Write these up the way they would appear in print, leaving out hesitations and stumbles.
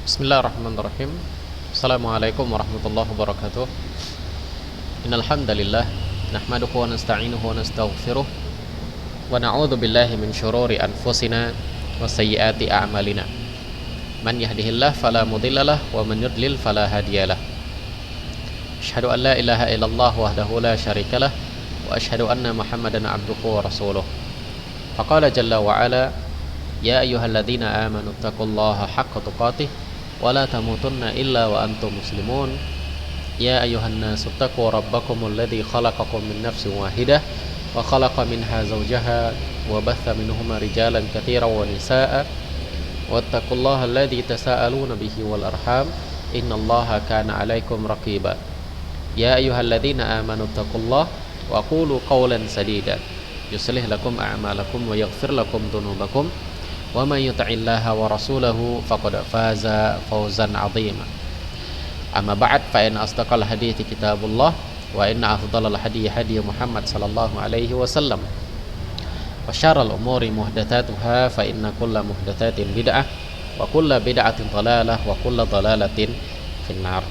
Bismillahirrahmanirrahim. Assalamualaikum warahmatullahi wabarakatuh. Innal hamdalillah nahmaduhu wa nasta'inuhu wa nastaghfiruh wa na'udzu billahi min syururi anfusina wa sayyiati a'malina. Man yahdihillahu fala mudhillalah wa man yudlil fala hadiyalah. Asyhadu an la ilaha illallah wahdahu la syarikalah wa asyhadu anna Muhammadan 'abduhu wa rasuluh. Faqala jalla wa ala ya ayyuhalladzina amanu taqullaha haqqa tuqatih wa la tamutunna illa wa antum muslimun. Ya ayyuhan nasu taqu rabbakumul ladzi khalaqakum min nafsin wahidah wa khalaqa minha zawjaha wa batha minhuma rijalan katsiran wa nisaa'a wattaqullaha alladzi tasaaluna bihi wal arham innallaha kana 'alaikum raqiba. Ya ayyuhalladzina amanu taqullaha wa qulu qawlan sadida yuslih lakum a'malakum wa yaghfir lakum dhunubakum wa man yuti'illaha wa rasulahu faqad faza fawzan 'azima. Amma ba'd, fa in asdaqal hadithi kitabullah wa inna afdhalal hadiyi hadiyu Muhammad sallallahu alaihi wasallam wa syarral umuri muhdatsatuha fa inna kulla muhdatsatin bid'ah wa kulla bid'atin dhalalah wa kulla dhalalatin finnar.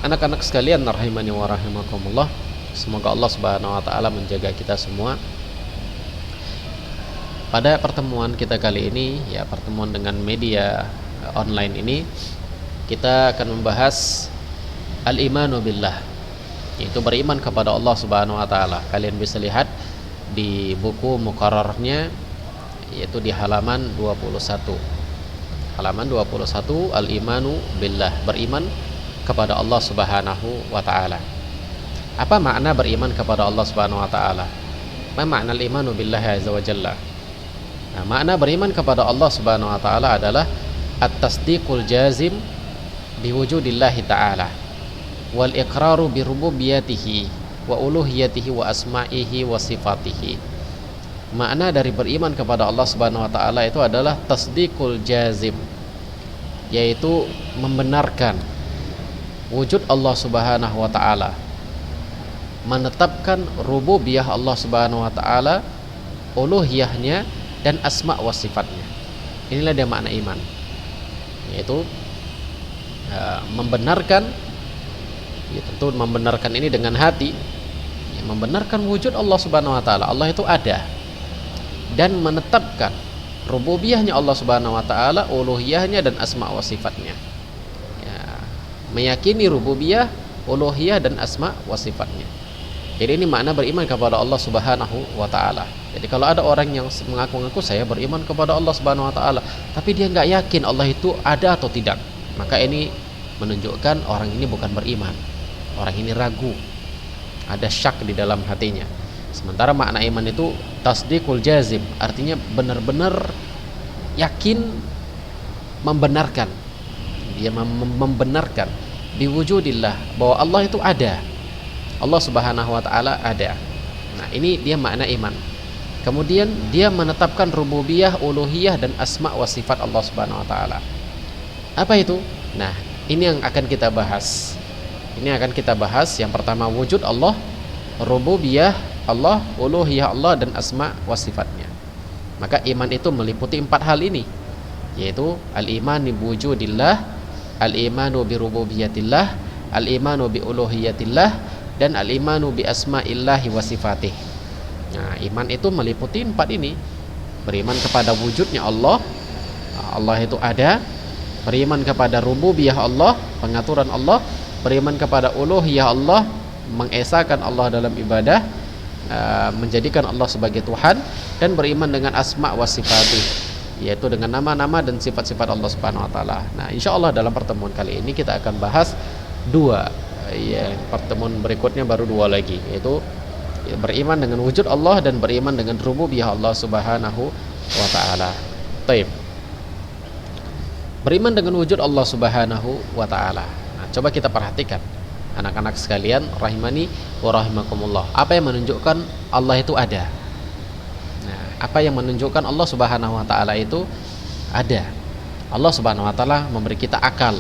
Anak-anak sekalian rahimani wa rahimakumullah, semoga Allah Subhanahu wa taala menjaga kita semua. Pada pertemuan kita kali ini, ya pertemuan dengan media online ini, kita akan membahas al-imanu billah, yaitu beriman kepada Allah Subhanahu wa taala. Kalian bisa lihat di buku muqarrarnya, yaitu di halaman 21. Halaman 21, al-imanu billah, beriman kepada Allah Subhanahu wa taala. Apa makna beriman kepada Allah Subhanahu wa taala? Ma makna al-imanu billahi azza wa jalla? Nah, makna beriman kepada Allah Subhanahu wa taala adalah at-tasdiqul jazim biwujudillahi ta'ala wal iqraru bi rububiyyatihi wa uluhiyatihi wa asma'ihi wa sifatihi. Makna dari beriman kepada Allah Subhanahu wa taala itu adalah tasdiqul jazim, yaitu membenarkan wujud Allah Subhanahu wa taala, menetapkan rububiyah Allah Subhanahu wa taala, uluhiyahnya dan asma wa sifatnya. Inilah dia makna iman, yaitu membenarkan, ya tentu membenarkan ini dengan hati, ya, membenarkan wujud Allah Subhanahu wa taala, Allah itu ada, dan menetapkan rububiyahnya Allah Subhanahu wa taala, uluhiyahnya dan asma wa sifatnya. Ya, meyakini rububiyah, uluhiyah dan asma wa sifatnya. Jadi ini makna beriman kepada Allah Subhanahu wa taala. Jadi kalau ada orang yang mengaku-ngaku saya beriman kepada Allah Subhanahu wa taala, tapi dia nggak yakin Allah itu ada atau tidak, maka ini menunjukkan orang ini bukan beriman. Orang ini ragu, ada syak di dalam hatinya. Sementara makna iman itu tasdiqul jazim, artinya benar-benar yakin, membenarkan. Dia membenarkan biwujudillah, bahwa Allah itu ada. Allah Subhanahu wa taala ada. Nah, ini dia makna iman. Kemudian dia menetapkan rububiyah, uluhiyah dan asma wa sifat Allah Subhanahu wa taala. Apa itu? Nah, ini yang akan kita bahas. Ini akan kita bahas. Yang pertama wujud Allah, rububiyah Allah, uluhiyah Allah dan asma wa sifatnya. Maka iman itu meliputi 4 hal ini, yaitu al-imanu bi wujudillah, al-imanu bi rububiyatillah, al-imanu bi uluhiyatillah, dan al-imanu bi asma'illahi wa sifatih. Nah, iman itu meliputi 4 ini. Beriman kepada wujudnya Allah, Allah itu ada. Beriman kepada rububiyah Allah, pengaturan Allah. Beriman kepada uluhiyah Allah, mengesahkan Allah dalam ibadah, menjadikan Allah sebagai Tuhan. Dan beriman dengan asma wa sifatih, yaitu dengan nama-nama dan sifat-sifat Allah Subhanahu wa taala. Nah, insyaallah dalam pertemuan kali ini kita akan bahas 2. Ya, pertemuan berikutnya baru 2 lagi, yaitu beriman dengan wujud Allah dan beriman dengan rububiyah Allah Subhanahu wa taala. Baik. Beriman dengan wujud Allah Subhanahu wa taala. Nah, coba kita perhatikan anak-anak sekalian rahimani wa rahimakumullah. Apa yang menunjukkan Allah itu ada? Nah, apa yang menunjukkan Allah Subhanahu wa taala itu ada? Allah Subhanahu wa taala memberi kita akal.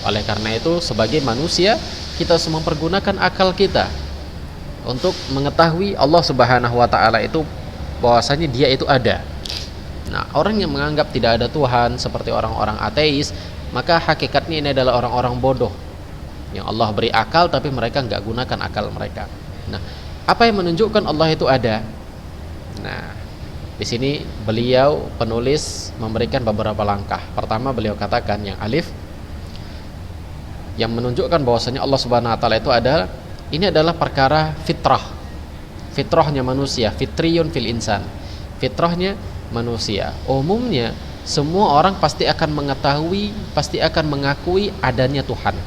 Oleh karena itu, sebagai manusia kita harus mempergunakan akal kita untuk mengetahui Allah Subhanahu wa taala itu bahwasanya dia itu ada. Nah, orang yang menganggap tidak ada Tuhan seperti orang-orang ateis, maka hakikatnya ini adalah orang-orang bodoh yang Allah beri akal tapi mereka nggak gunakan akal mereka. Nah, apa yang menunjukkan Allah itu ada? Nah, di sini beliau penulis memberikan beberapa langkah. Pertama beliau katakan yang alif, yang menunjukkan bahwasanya Allah Subhanahu wa taala itu ada, ini adalah perkara fitrah. Fitrahnya manusia, fitriyun fil insan. Fitrahnya manusia. Umumnya semua orang pasti akan mengetahui, pasti akan mengakui adanya Tuhan.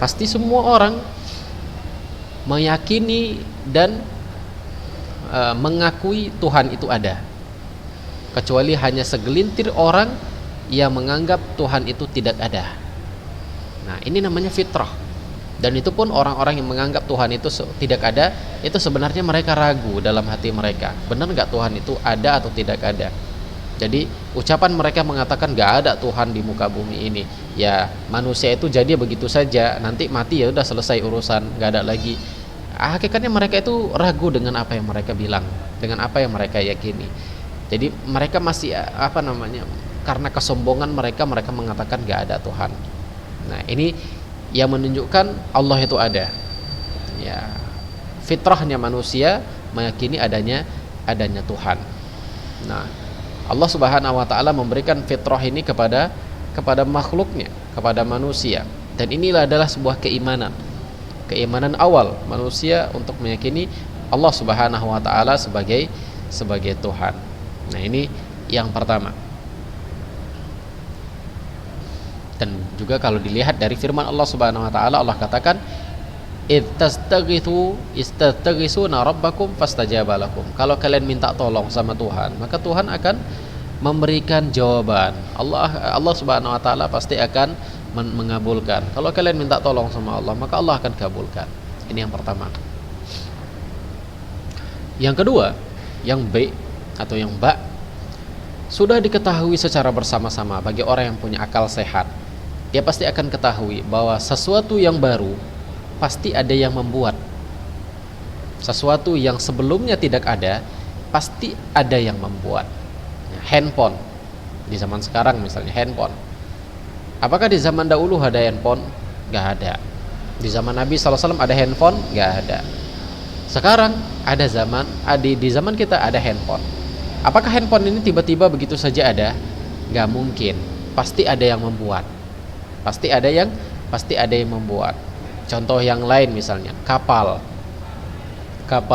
Pasti semua orang meyakini dan mengakui Tuhan itu ada. Kecuali hanya segelintir orang yang menganggap Tuhan itu tidak ada. Nah, ini namanya fitrah. Dan itu pun orang-orang yang menganggap Tuhan itu tidak ada, itu sebenarnya mereka ragu dalam hati mereka. Benar nggak Tuhan itu ada atau tidak ada? Jadi ucapan mereka mengatakan nggak ada Tuhan di muka bumi ini. Ya manusia itu jadi begitu saja, nanti mati ya udah selesai urusan, nggak ada lagi. Hakikatnya mereka itu ragu dengan apa yang mereka bilang, dengan apa yang mereka yakini. Jadi mereka masih karena kesombongan mereka mengatakan nggak ada Tuhan. Nah, ini yang menunjukkan Allah itu ada. Ya, fitrahnya manusia meyakini adanya Tuhan. Nah, Allah Subhanahu wa taala memberikan fitrah ini kepada makhluknya, kepada manusia. Dan inilah adalah sebuah keimanan. Keimanan awal manusia untuk meyakini Allah Subhanahu wa taala sebagai Tuhan. Nah, ini yang pertama. Dan juga kalau dilihat dari firman Allah Subhanahu wa taala, Allah katakan istaghisuna rabbakum fastajaba lakum. Kalau kalian minta tolong sama Tuhan, maka Tuhan akan memberikan jawaban. Allah Subhanahu wa taala pasti akan mengabulkan. Kalau kalian minta tolong sama Allah, maka Allah akan kabulkan. Ini yang pertama. Yang kedua, yang B atau yang ba, sudah diketahui secara bersama-sama bagi orang yang punya akal sehat. Dia pasti akan ketahui bahwa sesuatu yang baru pasti ada yang membuat. Sesuatu yang sebelumnya tidak ada pasti ada yang membuat. Handphone di zaman sekarang misalnya handphone. Apakah di zaman dahulu ada handphone? Gak ada. Di zaman Nabi SAW ada handphone? Gak ada. Sekarang ada di zaman kita ada handphone. Apakah handphone ini tiba-tiba begitu saja ada? Gak mungkin. Pasti ada yang membuat. Pasti ada yang membuat. Contoh yang lain misalnya kapal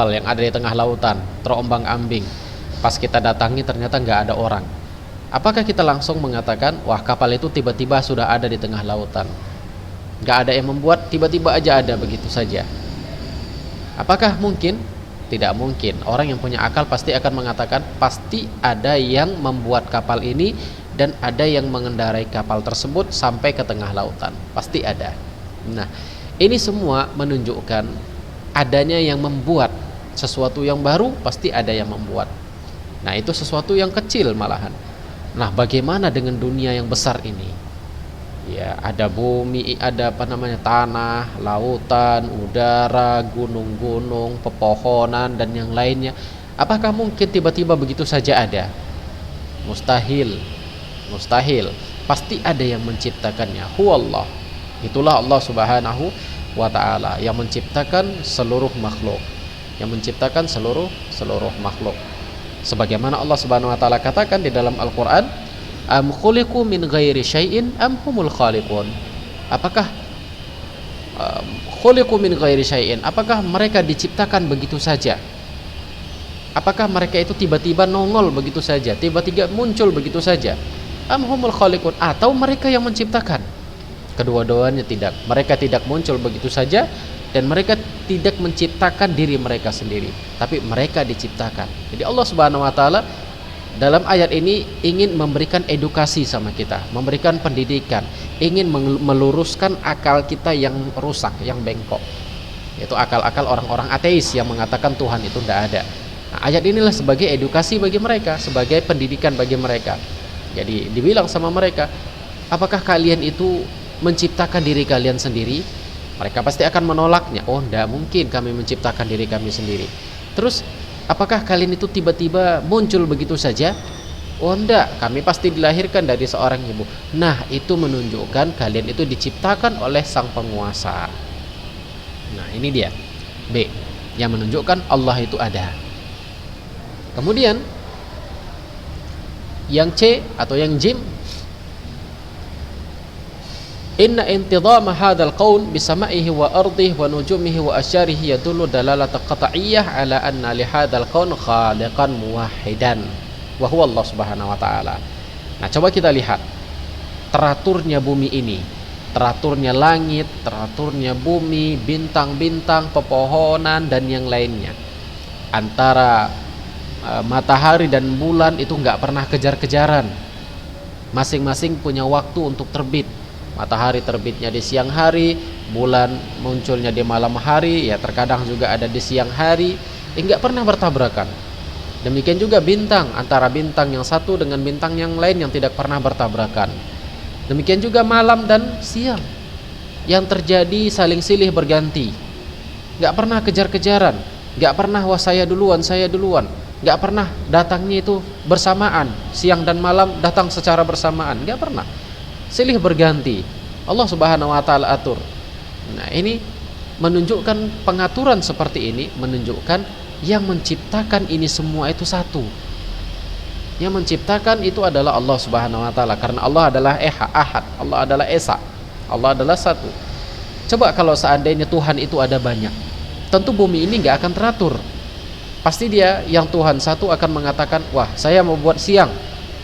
yang ada di tengah lautan terombang-ambing. Pas kita datangi ternyata nggak ada orang. Apakah kita langsung mengatakan wah kapal itu tiba-tiba sudah ada di tengah lautan? Nggak ada yang membuat, tiba-tiba aja ada begitu saja. Apakah mungkin? Tidak mungkin. Orang yang punya akal pasti akan mengatakan pasti ada yang membuat kapal ini dan ada yang mengendarai kapal tersebut sampai ke tengah lautan. Pasti ada. Nah, ini semua menunjukkan adanya yang membuat sesuatu yang baru, pasti ada yang membuat. Nah, itu sesuatu yang kecil malahan. Nah, bagaimana dengan dunia yang besar ini? Ya, ada bumi, ada tanah, lautan, udara, gunung-gunung, pepohonan dan yang lainnya. Apakah mungkin tiba-tiba begitu saja ada? Mustahil. Pasti ada yang menciptakannya. Huwallah. Itulah Allah Subhanahu wa ta'ala yang menciptakan seluruh makhluk. Sebagaimana Allah Subhanahu wa ta'ala katakan di dalam Al-Qur'an, am khuliqu min ghairi syai'in am humul khaliqun. Apakah khuliqu min ghairi syai'in, apakah mereka diciptakan begitu saja? Apakah mereka itu tiba-tiba nongol begitu saja, tiba-tiba muncul begitu saja? Am humul khaliqun, atau mereka yang menciptakan? Kedua-duanya tidak. Mereka tidak muncul begitu saja dan mereka tidak menciptakan diri mereka sendiri, tapi mereka diciptakan. Jadi Allah Subhanahu wa taala dalam ayat ini ingin memberikan edukasi sama kita, memberikan pendidikan, ingin meluruskan akal kita yang rusak, yang bengkok. Yaitu akal-akal orang-orang ateis yang mengatakan Tuhan itu tidak ada. Nah, ayat inilah sebagai edukasi bagi mereka, sebagai pendidikan bagi mereka. Jadi dibilang sama mereka, apakah kalian itu menciptakan diri kalian sendiri? Mereka pasti akan menolaknya. Oh, tidak mungkin kami menciptakan diri kami sendiri. Terus, Apakah kalian itu tiba-tiba muncul begitu saja? Oh enggak, kami pasti dilahirkan dari seorang ibu. Nah, itu menunjukkan kalian itu diciptakan oleh sang penguasa. Nah, ini dia B, yang menunjukkan Allah itu ada. Kemudian yang C atau yang jim, inna intidhama hadzal qaul bisama'ihi wa ardihi wa nujumihi wa asyarihi yadullu dalalata qat'iyyah ala anna li hadzal qaul khaliqan muwahhidan wa huwa Allah Subhanahu wa taala. Nah, coba kita lihat teraturnya bumi ini, teraturnya langit, teraturnya bumi, bintang-bintang, pepohonan dan yang lainnya. Antara matahari dan bulan itu nggak pernah kejar-kejaran. Masing-masing punya waktu untuk terbit. Matahari terbitnya di siang hari, bulan munculnya di malam hari, ya terkadang juga ada di siang hari, nggak pernah bertabrakan. Demikian juga bintang, antara bintang yang satu dengan bintang yang lain yang tidak pernah bertabrakan. Demikian juga malam dan siang yang terjadi saling silih berganti, nggak pernah kejar-kejaran, nggak pernah wah saya duluan, nggak pernah datangnya itu bersamaan, siang dan malam datang secara bersamaan, nggak pernah. Silih berganti, Allah Subhanahu wa taala atur. Nah, ini menunjukkan pengaturan seperti ini, menunjukkan yang menciptakan ini semua itu satu. Yang menciptakan itu adalah Allah Subhanahu wa taala, karena Allah adalah Ahad, Allah adalah Esa, Allah adalah satu. Coba kalau seandainya Tuhan itu ada banyak, tentu bumi ini nggak akan teratur. Pasti dia yang Tuhan satu akan mengatakan, wah saya mau buat siang,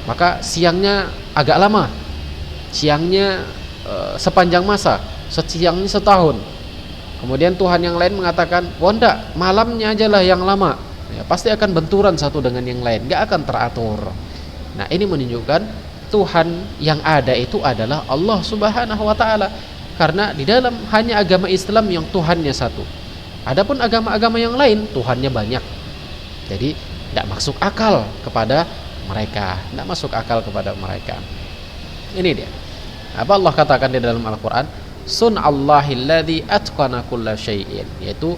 maka siangnya agak lama, siangnya sepanjang masa, siangnya setahun. Kemudian Tuhan yang lain mengatakan, wah enggak, malamnya aja lah yang lama. Ya, pasti akan benturan satu dengan yang lain, gak akan teratur. Nah, ini menunjukkan Tuhan yang ada itu adalah Allah Subhanahu wa taala. Karena di dalam hanya agama Islam yang Tuhannya satu. Adapun agama-agama yang lain Tuhannya banyak. Jadi tidak masuk akal kepada mereka, tidak masuk akal kepada mereka. Ini dia. Apa Allah katakan di dalam Al-Qur'an? Sun'allahilladzi atqana kulla syai'in, yaitu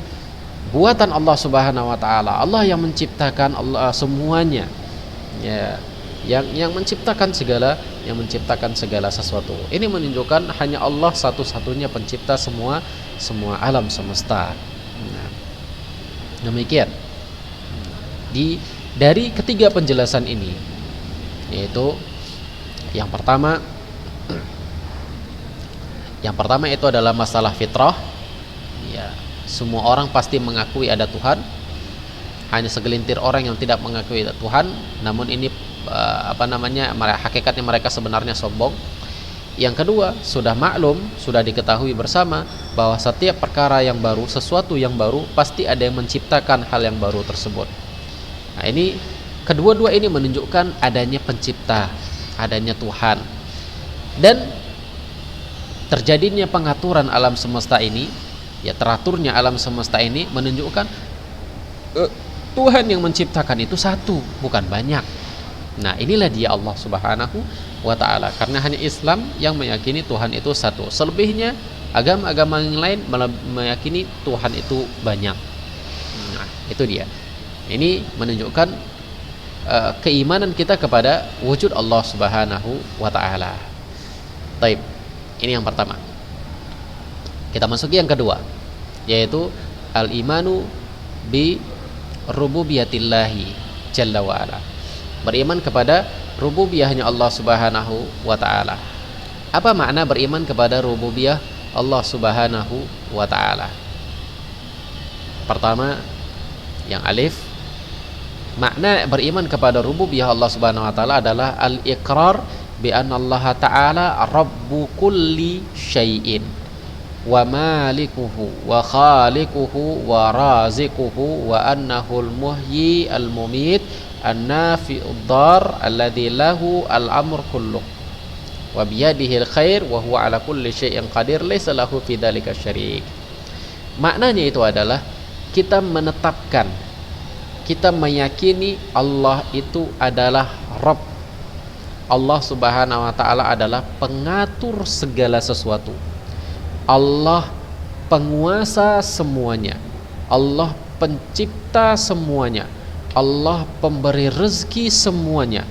buatan Allah Subhanahu wa taala. Allah yang menciptakan Allah semuanya. Ya, yang menciptakan segala sesuatu. Ini menunjukkan hanya Allah satu-satunya pencipta semua alam semesta. Nah, demikian. Dari ketiga penjelasan ini, yaitu yang pertama itu adalah masalah fitrah. Ya, semua orang pasti mengakui ada Tuhan. Hanya segelintir orang yang tidak mengakui ada Tuhan. Namun ini hakikatnya mereka sebenarnya sombong. Yang kedua, sudah maklum, sudah diketahui bersama bahwa setiap perkara yang baru, sesuatu yang baru, pasti ada yang menciptakan hal yang baru tersebut. Nah, ini kedua-dua ini menunjukkan adanya pencipta, adanya Tuhan. Dan terjadinya pengaturan alam semesta ini, ya teraturnya alam semesta ini menunjukkan Tuhan yang menciptakan itu satu, bukan banyak. Nah, inilah dia Allah Subhanahu wa taala. Karena hanya Islam yang meyakini Tuhan itu satu. Selebihnya agama-agama yang lain meyakini Tuhan itu banyak. Nah, itu dia. Ini menunjukkan keimanan kita kepada wujud Allah Subhanahu wa taala. Baik. Ini yang pertama. Kita masuki yang kedua, yaitu al-imanu bi rububiyatillahi jalla wa ala. Beriman kepada rububiyahnya Allah Subhanahu wa taala. Apa makna beriman kepada rububiyah Allah Subhanahu wa taala? Pertama, yang alif, makna beriman kepada rububiyah Allah Subhanahu wa taala adalah al-iqrar bi anna Allah ta'ala rabbu kulli syai'in wa malikuhu wa khaliquhu wa raziquhu wa annahu al-muhyi al-mumit an-nafi'ud dar alladhi lahu al-amr kulluh wa biyadihi al-khair wa huwa ala kulli syai'in qadir laysa lahu fi dzalika syarik. Maknanya itu adalah kita menetapkan, kita meyakini Allah itu adalah Rabb. Allah Subhanahu wa taala adalah pengatur segala sesuatu. Allah penguasa semuanya. Allah pencipta semuanya. Allah pemberi rezeki semuanya,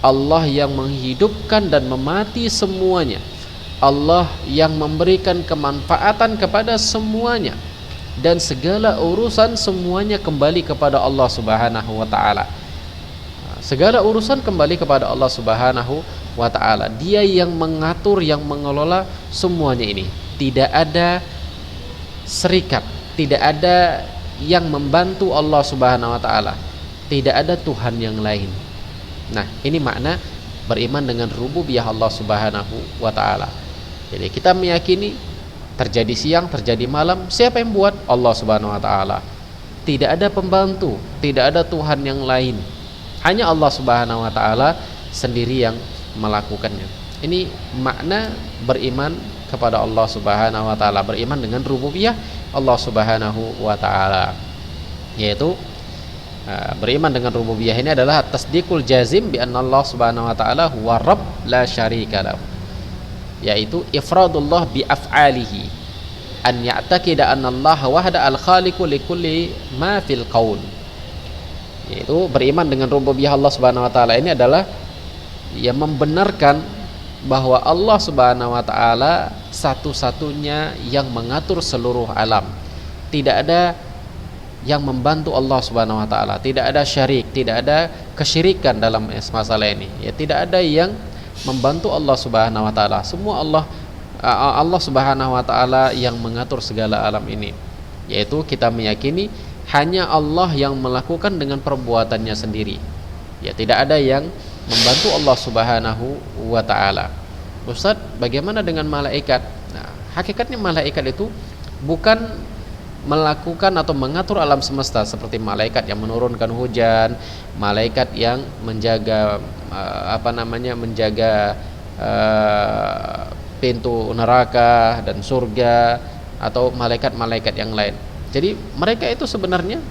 Allah yang menghidupkan dan memati semuanya, Allah yang memberikan kemanfaatan kepada semuanya, dan segala urusan semuanya kembali kepada Allah Subhanahu wa taala. Segala urusan kembali kepada Allah Subhanahu wa taala. Dia yang mengatur, yang mengelola semuanya ini. Tidak ada serikat, tidak ada yang membantu Allah Subhanahu wa taala. Tidak ada Tuhan yang lain. Nah, ini makna beriman dengan rububiyah Allah Subhanahu wa taala. Jadi kita meyakini terjadi siang, terjadi malam, siapa yang buat? Allah Subhanahu wa taala. Tidak ada pembantu, tidak ada Tuhan yang lain. Hanya Allah Subhanahu wa taala sendiri yang melakukannya. Ini makna beriman kepada Allah Subhanahu wa taala, beriman dengan rububiyah Allah Subhanahu wa taala. Yaitu beriman dengan rububiyah ini adalah tasdiqul jazim bi anna Allah Subhanahu wa taala huwa rabb la syarika lahu. Yaitu ifradullah bi af'alihi, an ya'taqida anna Allah wahda al-khaliqu li kulli ma fil qaul. Yaitu beriman dengan rububiyah Allah Subhanahu wa taala ini adalah yang membenarkan bahwa Allah Subhanahu wa taala satu-satunya yang mengatur seluruh alam. Tidak ada yang membantu Allah Subhanahu wa taala, tidak ada syarik, tidak ada kesyirikan dalam masalah ini. Ya, tidak ada yang membantu Allah Subhanahu wa taala. Semua Allah Subhanahu wa taala yang mengatur segala alam ini. Yaitu kita meyakini hanya Allah yang melakukan dengan perbuatannya sendiri. Ya, tidak ada yang membantu Allah Subhanahu wa taala. Ustaz, bagaimana dengan malaikat? Nah, hakikatnya malaikat itu bukan melakukan atau mengatur alam semesta seperti malaikat yang menurunkan hujan, malaikat yang menjaga menjaga pintu neraka dan surga, atau malaikat-malaikat yang lain. Jadi mereka itu sebenarnya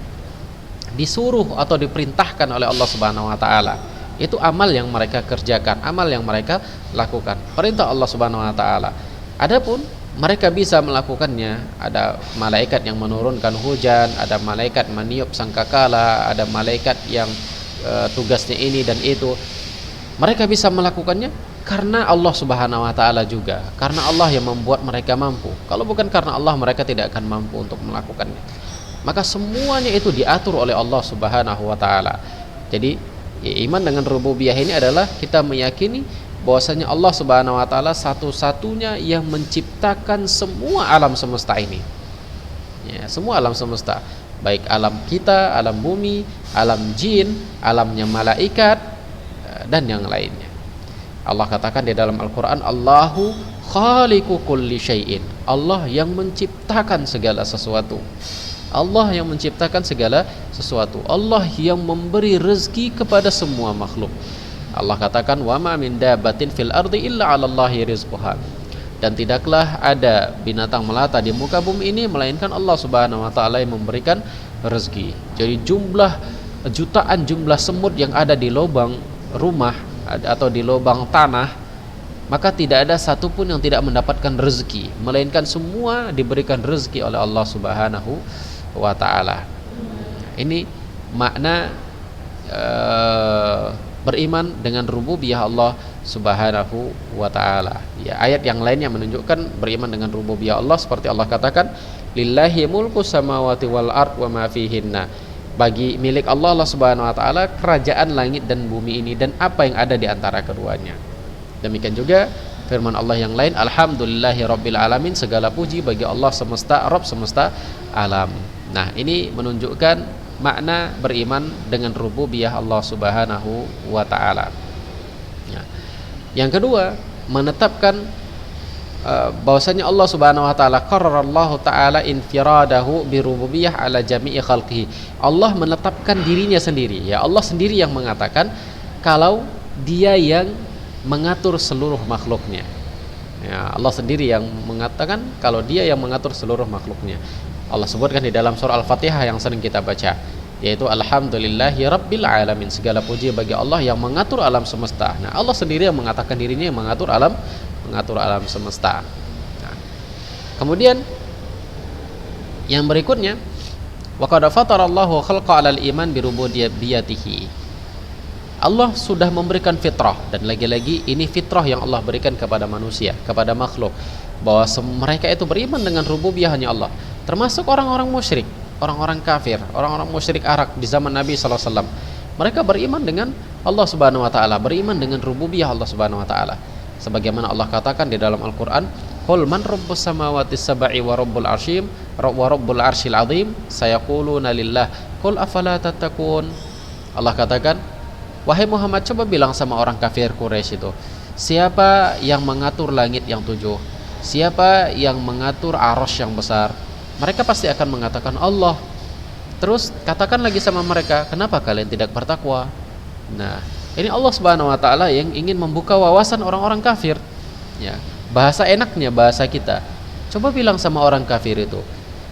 disuruh atau diperintahkan oleh Allah Subhanahu wa taala. Itu amal yang mereka kerjakan, amal yang mereka lakukan, perintah Allah Subhanahu wa taala. Adapun mereka bisa melakukannya, ada malaikat yang menurunkan hujan, ada malaikat meniup sangkakala, ada malaikat yang tugasnya ini dan itu. Mereka bisa melakukannya karena Allah Subhanahu wa taala juga, karena Allah yang membuat mereka mampu. Kalau bukan karena Allah, mereka tidak akan mampu untuk melakukannya. Maka semuanya itu diatur oleh Allah Subhanahu wa taala. Jadi iman dengan rububiyah ini adalah kita meyakini bahwasanya Allah Subhanahu wa taala satu-satunya yang menciptakan semua alam semesta ini. Ya, semua alam semesta, baik alam kita, alam bumi, alam jin, alamnya malaikat dan yang lainnya. Allah katakan di dalam Al-Qur'an, Allahu khaliqu kulli syai'in. Allah yang menciptakan segala sesuatu. Allah yang menciptakan segala sesuatu. Allah yang memberi rezeki kepada semua makhluk. Allah katakan, wa ma min dabbatin fil ardi illa 'alallahi rizquha. Dan tidaklah ada binatang melata di muka bumi ini melainkan Allah Subhanahu wa taala yang memberikan rezeki. Jadi jutaan jumlah semut yang ada di lubang rumah atau di lubang tanah, maka tidak ada satupun yang tidak mendapatkan rezeki, melainkan semua diberikan rezeki oleh Allah Subhanahu wa taala. Ini makna beriman dengan rububiyah Allah Subhanahu wa taala. Ya, ayat yang lainnya menunjukkan beriman dengan rububiyah Allah seperti Allah katakan, lillahi mulku samawati wal ard wa ma fihinna. Bagi milik Allah Subhanahu wa taala kerajaan langit dan bumi ini dan apa yang ada di antara keduanya. Demikian juga firman Allah yang lain, alhamdulillahi rabbil alamin, segala puji bagi Allah semesta, Rabb semesta alam. Nah, ini menunjukkan makna beriman dengan rububiyah Allah Subhanahu wa taala. Ya. Yang kedua, menetapkan bahwasanya Allah Subhanahu wa taala qarrarallahu taala infiradahu bi rububiyah ala jami'i khalqihi. Allah menetapkan dirinya sendiri. Ya, Allah sendiri yang mengatakan kalau Dia yang mengatur seluruh makhluknya. Ya, Allah sendiri yang mengatakan kalau Dia yang mengatur seluruh makhluknya. Allah sebutkan di dalam surah Al-Fatihah yang sering kita baca, yaitu alhamdulillahi rabbil alamin, segala puji bagi Allah yang mengatur alam semesta. Nah, Allah sendiri yang mengatakan dirinya yang mengatur alam semesta. Nah, kemudian yang berikutnya Wa qad fatarallahu khalqa 'alal iman bi rububiyyatihi. Allah sudah memberikan fitrah, dan lagi-lagi ini fitrah yang Allah berikan kepada manusia, kepada makhluk, bahwa mereka itu beriman dengan rububiyahnya Allah, termasuk orang-orang musyrik, orang-orang kafir, orang-orang musyrik Arab di zaman Nabi SAW. Mereka beriman dengan Allah Subhanahu wa taala, beriman dengan rububiyah Allah Subhanahu wa taala. Sebagaimana Allah katakan di dalam Al-Qur'an, "Qul man rabbus samawati sab'i wa rabbul arsyil 'azim, sayaquluna lillah, qul afala tattaqun." Allah katakan, wahai Muhammad, coba bilang sama orang kafir Quraisy itu, siapa yang mengatur langit yang 7? Siapa yang mengatur arasy yang besar? Mereka pasti akan mengatakan Allah. Terus katakan lagi sama mereka, kenapa kalian tidak bertakwa? Nah, ini Allah Subhanahu wa taala yang ingin membuka wawasan orang-orang kafir. Ya, bahasa enaknya bahasa kita. Coba bilang sama orang kafir itu,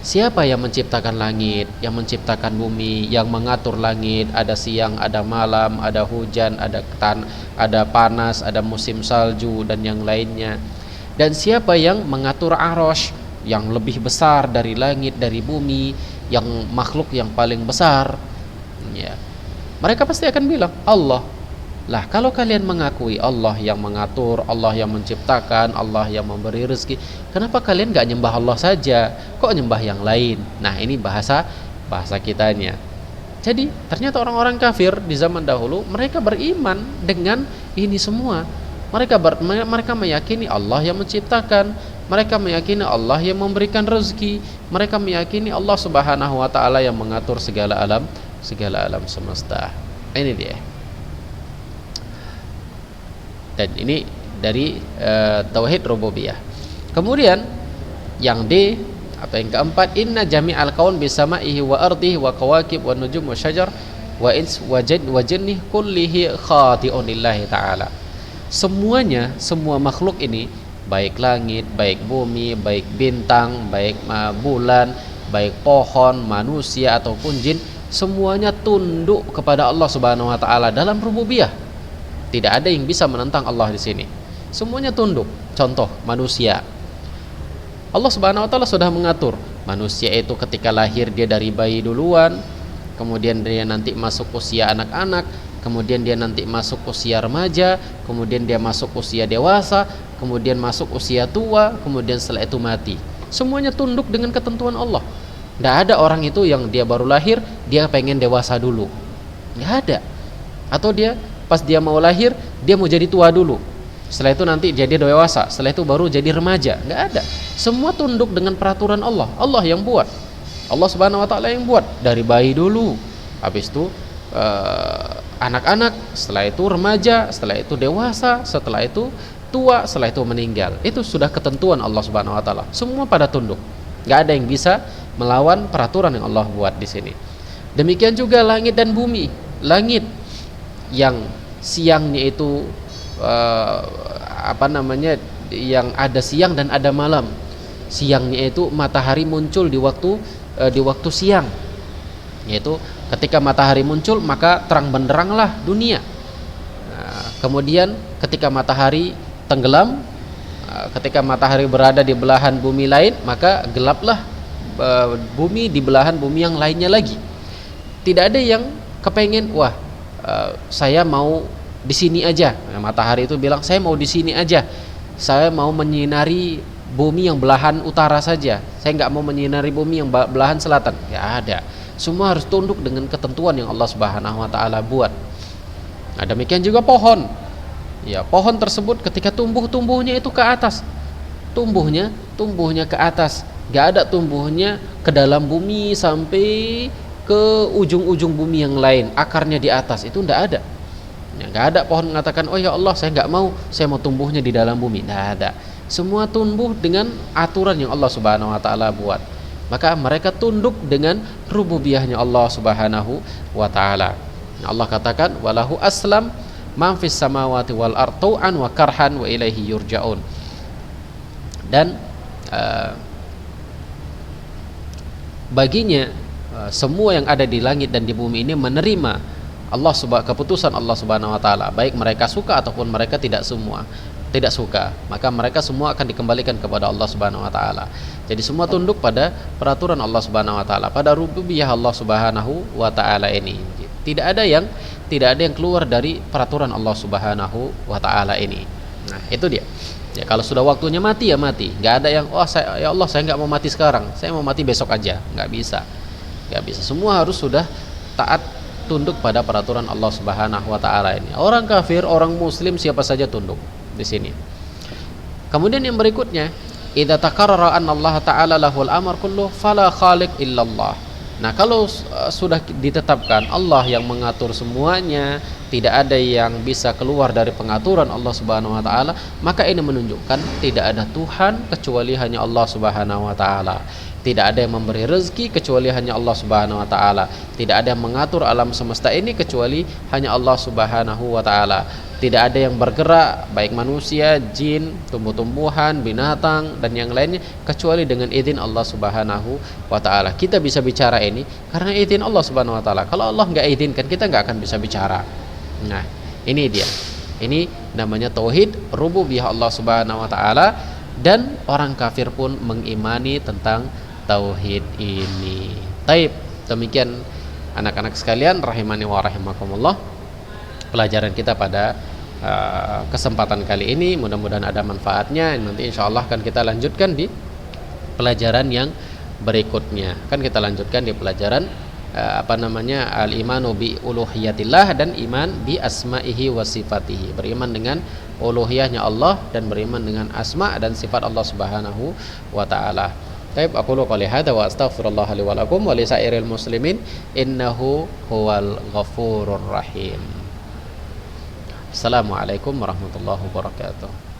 siapa yang menciptakan langit, yang menciptakan bumi, yang mengatur langit, ada siang, ada malam, ada hujan, ada panas, ada musim salju dan yang lainnya. Dan siapa yang mengatur arasy yang lebih besar dari langit, dari bumi, yang makhluk yang paling besar? Ya. Mereka pasti akan bilang Allah. Lah, kalau kalian mengakui Allah yang mengatur, Allah yang menciptakan, Allah yang memberi rezeki, kenapa kalian gak nyembah Allah saja? Kok nyembah yang lain? Nah, ini bahasa kitanya. Jadi ternyata orang-orang kafir di zaman dahulu mereka beriman dengan ini semua. Mereka meyakini Allah yang menciptakan, mereka meyakini Allah yang memberikan rezeki, mereka meyakini Allah Subhanahu wa taala yang mengatur segala alam semesta. Ini dia. Dan ini dari tauhid rububiyah. Kemudian yang D atau yang keempat, inna jami'al kaun bisama'ihi wa ardihi wa kawakib wa nujum wa syajar wa ins wa jinnih kullihi khati'un lillahi ta'ala. Semuanya, semua makhluk ini, baik langit, baik bumi, baik bintang, baik bulan, baik pohon, manusia ataupun jin, semuanya tunduk kepada Allah Subhanahu wa taala dalam rububiyah. Tidak ada yang bisa menentang Allah di sini. Semuanya tunduk. Contoh manusia. Allah Subhanahu wa taala sudah mengatur manusia itu ketika lahir dia dari bayi duluan, kemudian dia nanti masuk usia anak-anak, kemudian dia nanti masuk usia remaja, kemudian dia masuk usia dewasa, kemudian masuk usia tua, kemudian setelah itu mati. Semuanya tunduk dengan ketentuan Allah. Tidak ada orang itu yang dia baru lahir dia pengen dewasa dulu. Tidak ada. Atau dia pas dia mau lahir dia mau jadi tua dulu, setelah itu nanti jadi dewasa, setelah itu baru jadi remaja. Nggak ada. Semua tunduk dengan peraturan Allah. Allah yang buat, Allah Subhanahu wa taala yang buat. Dari bayi dulu, habis itu anak-anak, setelah itu remaja, setelah itu dewasa, setelah itu tua, setelah itu meninggal. Itu sudah ketentuan Allah Subhanahu wa taala. Semua pada tunduk. Nggak ada yang bisa melawan peraturan yang Allah buat di sini. Demikian juga langit dan bumi. Langit yang siangnya itu yang ada siang dan ada malam. Siangnya itu matahari muncul di waktu siang, yaitu ketika matahari muncul maka terang benderanglah dunia. Kemudian ketika matahari tenggelam, ketika matahari berada di belahan bumi lain, maka gelaplah bumi di belahan bumi yang lainnya lagi. Tidak ada yang kepengen, wah saya mau di sini aja. Matahari itu bilang, saya mau di sini aja. Saya mau menyinari bumi yang belahan utara saja. Saya nggak mau menyinari bumi yang belahan selatan. Ya ada. Semua harus tunduk dengan ketentuan yang Allah Subhanahu wa taala buat. Nah, demikian juga pohon. Ya, pohon tersebut ketika tumbuhnya itu ke atas. Tumbuhnya ke atas. Nggak ada tumbuhnya ke dalam bumi sampai ke ujung-ujung bumi yang lain, akarnya di atas, itu nggak ada. Ya, nggak ada pohon mengatakan, oh ya Allah, saya nggak mau, saya mau tumbuhnya di dalam bumi. Nggak ada. Semua tumbuh dengan aturan yang Allah Subhanahu wa taala buat. Maka mereka tunduk dengan rububiyahnya Allah Subhanahu wa taala. Allah katakan, walahu aslam man fis samawati wal ardu an wa karhan wa ilaihi yurja'un. Dan baginya semua yang ada di langit dan di bumi ini menerima keputusan Allah Subhanahu wa taala, baik mereka suka ataupun mereka tidak semua. tidak suka, maka mereka semua akan dikembalikan kepada Allah Subhanahu wa taala. Jadi semua tunduk pada peraturan Allah Subhanahu wa taala, pada rububiyah Allah Subhanahu wa taala ini. Tidak ada yang keluar dari peraturan Allah Subhanahu wa taala ini. Nah, itu dia. Ya, kalau sudah waktunya mati ya mati. Enggak ada yang ya Allah saya enggak mau mati sekarang, saya mau mati besok aja. Enggak bisa. Enggak bisa. Semua harus sudah taat, tunduk pada peraturan Allah Subhanahu wa taala ini. Orang kafir, orang muslim siapa saja tunduk di sini. Kemudian yang berikutnya, idza takarrara anna Allah taala lahul amr kullu fala khaliq illallah. Nah, kalau sudah ditetapkan Allah yang mengatur semuanya, tidak ada yang bisa keluar dari pengaturan Allah Subhanahu wa taala, maka ini menunjukkan tidak ada Tuhan kecuali hanya Allah Subhanahu wa taala. Tidak ada yang memberi rezeki kecuali hanya Allah Subhanahu wa taala. Tidak ada yang mengatur alam semesta ini kecuali hanya Allah Subhanahu wa taala. Tidak ada yang bergerak, baik manusia, jin, tumbuh-tumbuhan, binatang dan yang lainnya kecuali dengan izin Allah Subhanahu wa taala. Kita bisa bicara ini karena izin Allah Subhanahu wa taala. Kalau Allah enggak izinkan, kita enggak akan bisa bicara. Nah, ini dia. Ini namanya tauhid rububiyah Allah Subhanahu wa taala, dan orang kafir pun mengimani tentang tauhid ini. Taib, demikian anak-anak sekalian rahimani wa rahimakumullah, pelajaran kita pada kesempatan kali ini. Mudah-mudahan ada manfaatnya. Nanti insyaallah akan kita lanjutkan di pelajaran yang berikutnya. Kan kita lanjutkan di pelajaran al-imanu bi uluhiyatillah dan iman bi asma'ihi wa sifatihi. Beriman dengan uluhiyahnya Allah dan beriman dengan asma dan sifat Allah Subhanahu wa taala. Baik, aku qouli hadza wa astaghfirullah li wa lakum wa li sairil muslimin innahu huwal ghafurur rahim. Assalamualaikum warahmatullahi wabarakatuh.